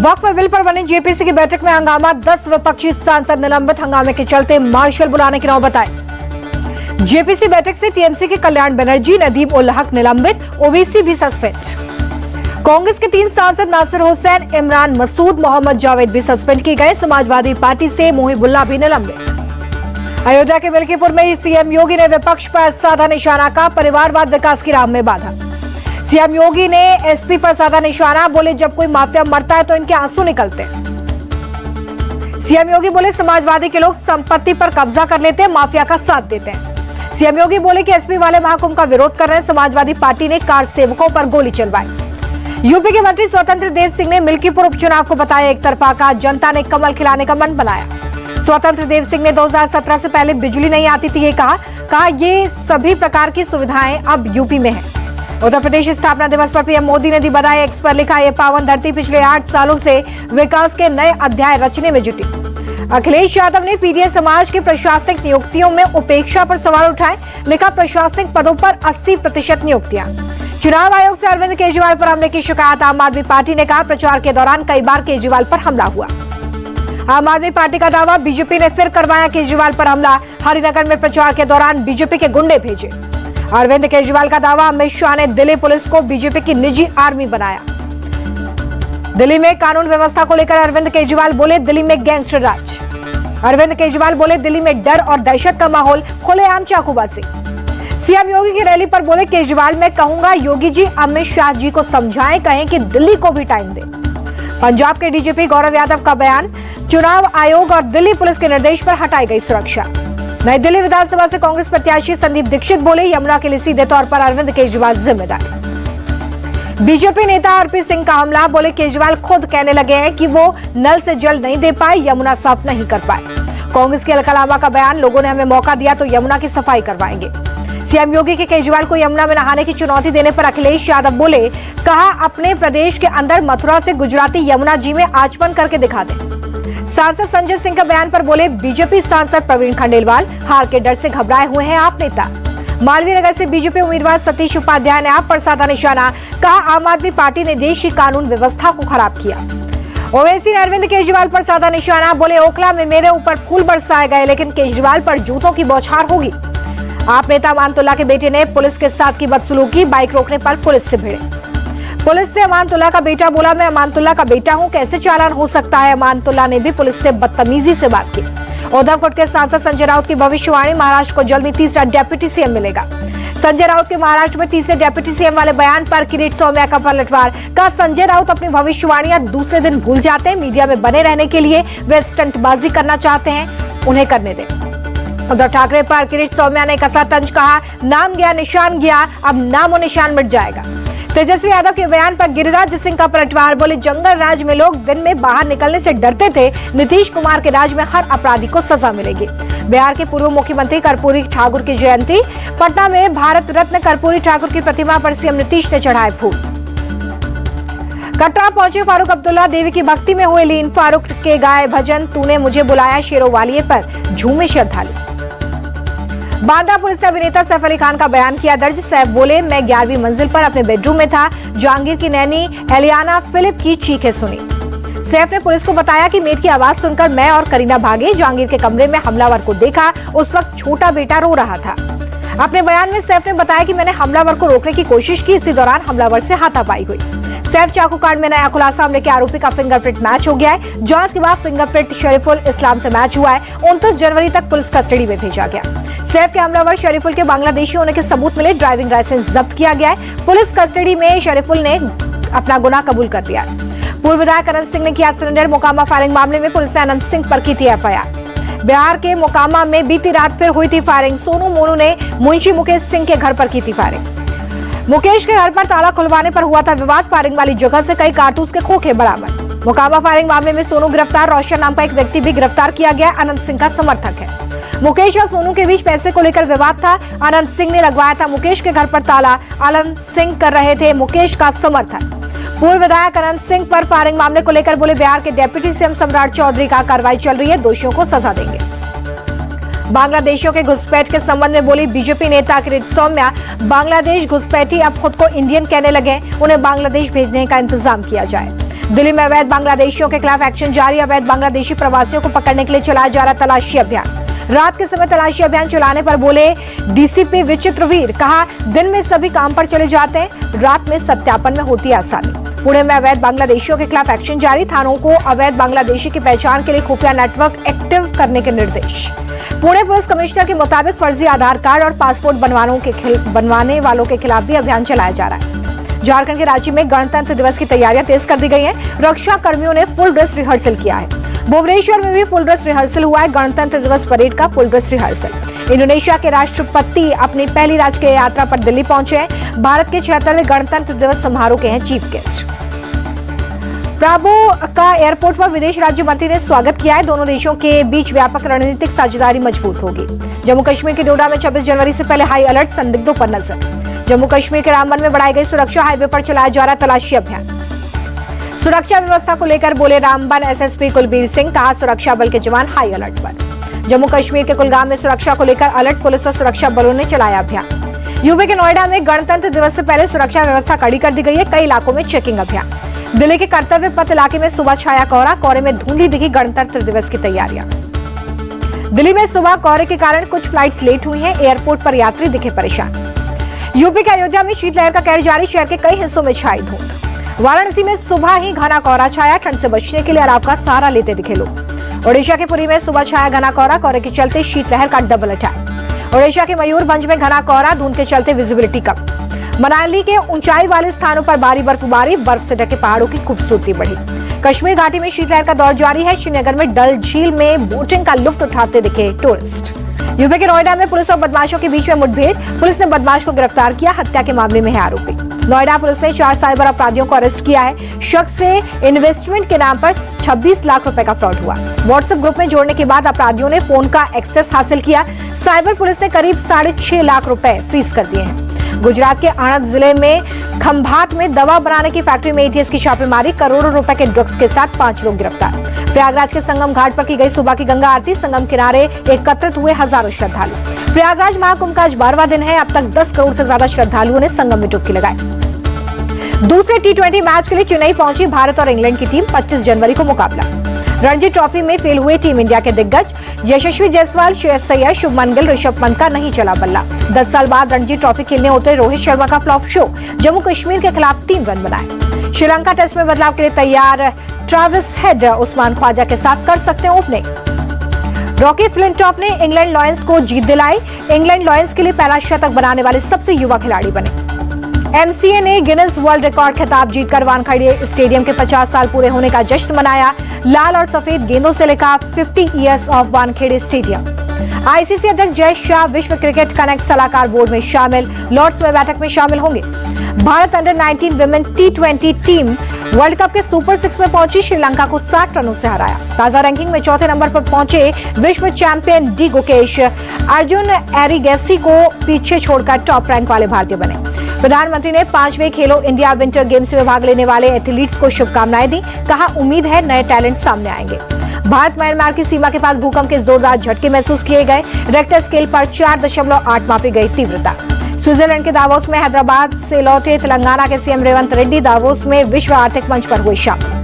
वक्फ bill पर बनी JPC की बैठक में हंगामा, 10 विपक्षी सांसद निलंबित। हंगामे के चलते मार्शल बुलाने की नौबत आई। जेपीसी बैठक से टीएमसी के कल्याण बनर्जी, नदीम उल हक निलंबित, ओवैसी भी सस्पेंड। कांग्रेस के 3 सांसद नासिर हुसैन, इमरान मसूद, मोहम्मद जावेद भी सस्पेंड किए गए। समाजवादी पार्टी से मुहिबुल्लाह भी निलंबित। अयोध्या के मिल्कीपुर में सीएम योगी ने विपक्ष पर साधा निशाना का, परिवारवाद विकास की राह में बाधा। सीएम योगी ने एसपी पर साधा निशाना, बोले जब कोई माफिया मरता है तो इनके आंसू निकलते हैं। सीएम योगी बोले समाजवादी के लोग संपत्ति पर कब्जा कर लेते हैं, माफिया का साथ देते हैं। सीएम योगी बोले कि एसपी वाले महाकुंभ का विरोध कर रहे हैं। समाजवादी पार्टी ने कार सेवकों पर गोली चलवाई। यूपी के मंत्री स्वतंत्र देव सिंह ने मिल्कीपुर उपचुनाव को बताया एक तरफा का, जनता ने कमल खिलाने का मन बनाया। स्वतंत्र देव सिंह ने 2017 से पहले बिजली नहीं आती थी, ये कहा ये सभी प्रकार की सुविधाएं अब यूपी में है। उत्तर प्रदेश स्थापना दिवस पर पीएम मोदी ने दी बधाई। एक्स पर लिखा, ये पावन धरती पिछले 8 सालों से विकास के नए अध्याय रचने में जुटी। अखिलेश यादव ने पीडीए समाज की प्रशासनिक नियुक्तियों में उपेक्षा पर सवाल उठाए। लिखा, प्रशासनिक पदों पर 80% नियुक्तियां। चुनाव आयोग से अरविंद केजरीवाल पर हमले की शिकायत। आम आदमी पार्टी ने कहा, प्रचार के दौरान कई बार केजरीवाल पर हमला हुआ। आम आदमी पार्टी का दावा, बीजेपी ने फिर करवाया केजरीवाल पर हमला। हरिनगर में प्रचार के दौरान बीजेपी के गुंडे भेजे। अरविंद केजरीवाल का दावा, अमित शाह ने दिल्ली पुलिस को बीजेपी की निजी आर्मी बनाया। दिल्ली में कानून व्यवस्था को लेकर अरविंद केजरीवाल बोले, दिल्ली में गैंगस्टर राज। अरविंद केजरीवाल बोले, दिल्ली में डर और दहशत का माहौल, खुलेआम चाकूबाजी। सीएम योगी की रैली पर बोले केजरीवाल, मैं कहूंगा योगी जी अमित शाह जी को समझाएं, कहें कि दिल्ली को भी टाइम दे। पंजाब के डीजीपी गौरव यादव का बयान, चुनाव आयोग और दिल्ली पुलिस के निर्देश पर हटाई गई सुरक्षा। नई दिल्ली विधानसभा से कांग्रेस प्रत्याशी संदीप दीक्षित बोले, यमुना के लिए सीधे तौर पर अरविंद केजरीवाल जिम्मेदार। बीजेपी नेता आरपी सिंह का हमला, बोले केजरीवाल खुद कहने लगे हैं कि वो नल से जल नहीं दे पाए, यमुना साफ नहीं कर पाए। कांग्रेस के अलकलामा का बयान, लोगों ने हमें मौका दिया तो यमुना की सफाई करवाएंगे। सीएम योगी के केजरीवाल को यमुना में नहाने की चुनौती देने पर अखिलेश यादव बोले, कहा अपने प्रदेश के अंदर मथुरा से गुजराती यमुना जी में आचमन करके दिखा दें। सांसद संजय सिंह के बयान पर बोले, बीजेपी सांसद प्रवीण खंडेलवाल, हार के डर से घबराए हुए हैं आप नेता। मालवीय नगर से बीजेपी उम्मीदवार सतीश उपाध्याय ने आप पर साधा निशाना, कहा आम आदमी पार्टी ने देश की कानून व्यवस्था को खराब किया। ओवैसी ने अरविंद केजरीवाल पर साधा निशाना, बोले ओखला में मेरे ऊपर फूल बरसाए गए लेकिन केजरीवाल पर जूतों की बौछार होगी। आप नेता अमानतुल्लाह के बेटे ने पुलिस के साथ की बदसलूकी, बाइक रोकने पर पुलिस से भिड़े। पुलिस से अमानतुल्लाह का बेटा बोला, मैं अमानतुल्लाह का बेटा हूं, कैसे चालान हो सकता है। अमानतुल्लाह ने भी पुलिस से बदतमीजी से बात की। उद्धवकोट के सांसद संजय राउत की भविष्यवाणी, महाराष्ट्र को जल्दी तीसरा डेप्यूटी सीएम मिलेगा। संजय राउत के महाराष्ट्र में तीसरे डेप्यूटी सीएम वाले बयान पर किरीट सोमैया का पलटवार, कहा संजय राउत अपनी भविष्यवाणियां दूसरे दिन भूल जाते हैं, मीडिया में बने रहने के लिए वे स्टंटबाजी करना चाहते हैं, उन्हें करने दें। उद्धव ठाकरे पर किरीट सोमैया ने कसा तंज, कहा नाम गया निशान गया, अब नामो निशान मिट जाएगा। तेजस्वी यादव के बयान पर गिरिराज सिंह का पलटवार, बोले जंगल राज में लोग दिन में बाहर निकलने से डरते थे, नीतीश कुमार के राज में हर अपराधी को सजा मिलेगी। बिहार के पूर्व मुख्यमंत्री कर्पूरी ठाकुर की जयंती, पटना में भारत रत्न कर्पूरी ठाकुर की प्रतिमा पर सीएम नीतीश ने चढ़ाए फूल। कटरा पहुंचे फारूक अब्दुल्ला, देवी की भक्ति में हुए लीन। फारूक के गाए भजन, तूने मुझे बुलाया शेरों वालिए पर झूमे श्रद्धालु। बांद्रा पुलिस ने अभिनेता सैफ अली खान का बयान किया दर्ज। सैफ बोले, मैं 11वीं मंजिल पर अपने बेडरूम में था, जहांगीर की नैनी एलियाना फिलिप की चीखें सुनी। सैफ ने पुलिस को बताया कि मेड की आवाज सुनकर मैं और करीना भागे, जहांगीर के कमरे में हमलावर को देखा, उस वक्त छोटा बेटा रो रहा था। अपने बयान में सैफ ने बताया कि मैंने हमलावर को रोकने की कोशिश की, इसी दौरान हमलावर से हाथापाई हुई। सैफ चाकू कांड में नया खुलासा, हमले के आरोपी का फिंगरप्रिंट मैच हो गया है। जांच के बाद फिंगरप्रिंट शरीफुल इस्लाम से मैच हुआ है। 29 जनवरी तक पुलिस कस्टडी में भेजा गया। सैफ के हमलावर शरीफुल के बांग्लादेशी होने के सबूत मिले, ड्राइविंग लाइसेंस जब्त किया गया है। पुलिस कस्टडी में शरीफुल ने अपना गुनाह कबूल कर लिया। पूर्व विधायक अनंत सिंह ने किया सरेंडर, मोकामा फायरिंग मामले में पुलिस ने अनंत सिंह पर की थी एफआईआर। बिहार के मोकामा में बीती रात फिर हुई थी फायरिंग। सोनू मोनू ने मुंशी मुकेश सिंह के घर पर की थी फायरिंग। मुकेश के घर पर ताला खुलवाने पर हुआ था विवाद, फायरिंग वाली जगह से कई कारतूस के खोखे बरामद। मोकामा फायरिंग मामले में सोनू गिरफ्तार, रोशन नाम का एक व्यक्ति भी गिरफ्तार किया गया, अनंत सिंह का समर्थक है। मुकेश और सोनू के बीच पैसे को लेकर विवाद था। अनंत सिंह ने लगवाया था मुकेश के घर पर ताला, अनंत सिंह कर रहे थे मुकेश का समर्थन। पूर्व विधायक अनंत सिंह पर फायरिंग मामले को लेकर बोले, बिहार के डिप्टी सीएम सम्राट चौधरी का कार्रवाई चल रही है, दोषियों को सजा देंगे। बांग्लादेशियों के घुसपैठ के संबंध में बोली बीजेपी नेता किरीट सोमैया, बांग्लादेश घुसपैठी अब खुद को इंडियन कहने लगे, उन्हें बांग्लादेश भेजने का इंतजाम किया जाए। दिल्ली में अवैध बांग्लादेशियों के खिलाफ एक्शन जारी। अवैध बांग्लादेशी प्रवासियों को पकड़ने के लिए चलाया जा रहा तलाशी अभियान। रात के समय तलाशी अभियान चलाने पर बोले डीसीपी विचित्रवीर, कहा दिन में सभी काम पर चले जाते हैं, रात में सत्यापन में होती है आसानी। पुणे में अवैध बांग्लादेशियों के खिलाफ एक्शन जारी। थानों को अवैध बांग्लादेशी की पहचान के लिए खुफिया नेटवर्क एक्टिव करने के निर्देश। पुणे पुलिस कमिश्नर के मुताबिक फर्जी आधार कार्ड और पासपोर्ट बनवाने वालों के खिलाफ भी अभियान चलाया जा रहा है। झारखंड के रांची में गणतंत्र दिवस की तैयारियां तेज कर दी गई हैं। रक्षा कर्मियों ने फुल ड्रेस रिहर्सल किया है। भुवनेश्वर में भी फुल ड्रेस रिहर्सल हुआ है। गणतंत्र दिवस परेड का फुल ड्रेस रिहर्सल। इंडोनेशिया के राष्ट्रपति अपनी पहली राजकीय यात्रा पर दिल्ली पहुंचे हैं। भारत के 76वें गणतंत्र दिवस समारोह के हैं चीफ गेस्ट। प्राबो का एयरपोर्ट पर विदेश राज्य मंत्री ने स्वागत किया है। दोनों देशों के बीच व्यापक रणनीतिक साझेदारी मजबूत होगी। जम्मू कश्मीर के डोडा में 26 जनवरी से पहले हाई अलर्ट, संदिग्धों पर नजर। जम्मू कश्मीर के रामबन में बढ़ाई गई सुरक्षा। हाईवे पर चलाया जा रहा तलाशी अभियान। सुरक्षा व्यवस्था को लेकर बोले रामबन एसएसपी कुलबीर सिंह, कहा सुरक्षा बल के जवान हाई अलर्ट पर। जम्मू कश्मीर के कुलगाम में सुरक्षा को लेकर अलर्ट, पुलिस और सुरक्षा बलों ने चलाया अभियान। यूपी के नोएडा में गणतंत्र दिवस से पहले सुरक्षा व्यवस्था कड़ी कर दी गई है। कई इलाकों में चेकिंग अभियान। दिल्ली के कर्तव्य पथ इलाके में सुबह छाया कोहरा, कोहरे में धुंधली दिखी गणतंत्र दिवस की तैयारियां। दिल्ली में सुबह कोहरे के कारण कुछ फ्लाइट्स लेट हुई हैं। एयरपोर्ट पर यात्री दिखे परेशान। यूपी के अयोध्या में शीतलहर का कहर जारी। शहर के कई हिस्सों में छाई धुंध। वाराणसी में सुबह ही घना कोहरा छाया। ठंड से बचने के लिए अलाव का सहारा लेते दिखे लोग। ओडिशा के पुरी में सुबह छाया घना कोहरा, कोहरे के चलते शीतलहर का डबल अटैक। ओडिशा के मयूरभंज में घना कोहरा, धुंध के चलते विजिबिलिटी कम। मनाली के ऊंचाई वाले स्थानों पर भारी बर्फबारी, बर्फ से ढके पहाड़ों की खूबसूरती बढ़ी। कश्मीर घाटी में शीतलहर का दौर जारी है। श्रीनगर में डल झील में बोटिंग का लुत्फ उठाते दिखे टूरिस्ट। यूपी के नोएडा में पुलिस और बदमाशों के बीच में मुठभेड़। पुलिस ने बदमाश को गिरफ्तार किया। हत्या के मामले में है आरोपी। नोएडा पुलिस ने 4 साइबर अपराधियों को अरेस्ट किया है। शख्स से इन्वेस्टमेंट के नाम पर 26 लाख रुपए का फ्रॉड हुआ। व्हाट्सएप ग्रुप में जोड़ने के बाद अपराधियों ने फोन का एक्सेस हासिल किया। साइबर पुलिस ने करीब 6.5 लाख रुपए फ्रीज कर दिए हैं। गुजरात के आणंद जिले में खंभात में दवा बनाने की फैक्ट्री में एटीएस की छापेमारी। करोड़ों रुपए के ड्रग्स के साथ 5 लोग गिरफ्तार। प्रयागराज के संगम घाट पर की गई सुबह की गंगा आरती। संगम किनारे एकत्रित हुए हजारों श्रद्धालु। प्रयागराज महाकुंभ का आज 12वां दिन है। अब तक 10 करोड़ से ज्यादा श्रद्धालुओं ने संगम में डुबकी लगाई। दूसरे T20 मैच के लिए चेन्नई पहुंची भारत और इंग्लैंड की टीम। 25 जनवरी को मुकाबला। रणजी ट्रॉफी में फेल हुए टीम इंडिया के दिग्गज यशस्वी जायसवाल, श्रेयस अय्यर, शुभमन गिल, ऋषभ पंत का नहीं चला बल्ला। 10 साल बाद रणजी ट्रॉफी खेलने उतरे रोहित शर्मा का फ्लॉप शो। जम्मू कश्मीर के खिलाफ 3 रन बनाए। श्रीलंका टेस्ट में बदलाव के लिए तैयार। ट्रेविस हेड उस्मान ख्वाजा के साथ कर सकते हैं ओपनिंग। रॉकी फ्लिंटॉफ ने इंग्लैंड लॉयंस को जीत दिलाई। इंग्लैंड लॉयंस के लिए पहला शतक बनाने वाले सबसे युवा खिलाड़ी बने। एमसीए ने गिनीज वर्ल्ड रिकॉर्ड खिताब जीतकर वानखेड़े स्टेडियम के 50 साल पूरे होने का जश्न मनाया। लाल और सफेद गेंदों से लिखा 50 years of Wankhede stadium. ICC अध्यक्ष जय शाह विश्व क्रिकेट कनेक्ट सलाहकार बोर्ड में शामिल। लॉर्ड्स में बैठक में शामिल होंगे। Bharat under 19 women T20 team world cup के सुपर 6 में पहुंची। श्रीलंका को 60 रनों से हराया। ताजा रैंकिंग में चौथे नंबर पर पहुंचे विश्व चैंपियन डी गुकेश। अर्जुन एरिगेसी को पीछे छोड़कर टॉप रैंक वाले भारतीय बने। प्रधानमंत्री ने 5वें खेलो इंडिया विंटर गेम्स में भाग लेने वाले एथलीट्स को शुभकामनाएं दी। कहा उम्मीद है नए टैलेंट सामने आएंगे। भारत म्यांमार की सीमा के पास भूकंप के जोरदार झटके महसूस किए गए। रेक्टर स्केल पर 4.8 मापी गई तीव्रता। स्विट्जरलैंड के दावोस में हैदराबाद से लौटे तेलंगाना के सीएम रेवंत रेड्डी दावोस में विश्व आर्थिक मंच पर हुए शामिल।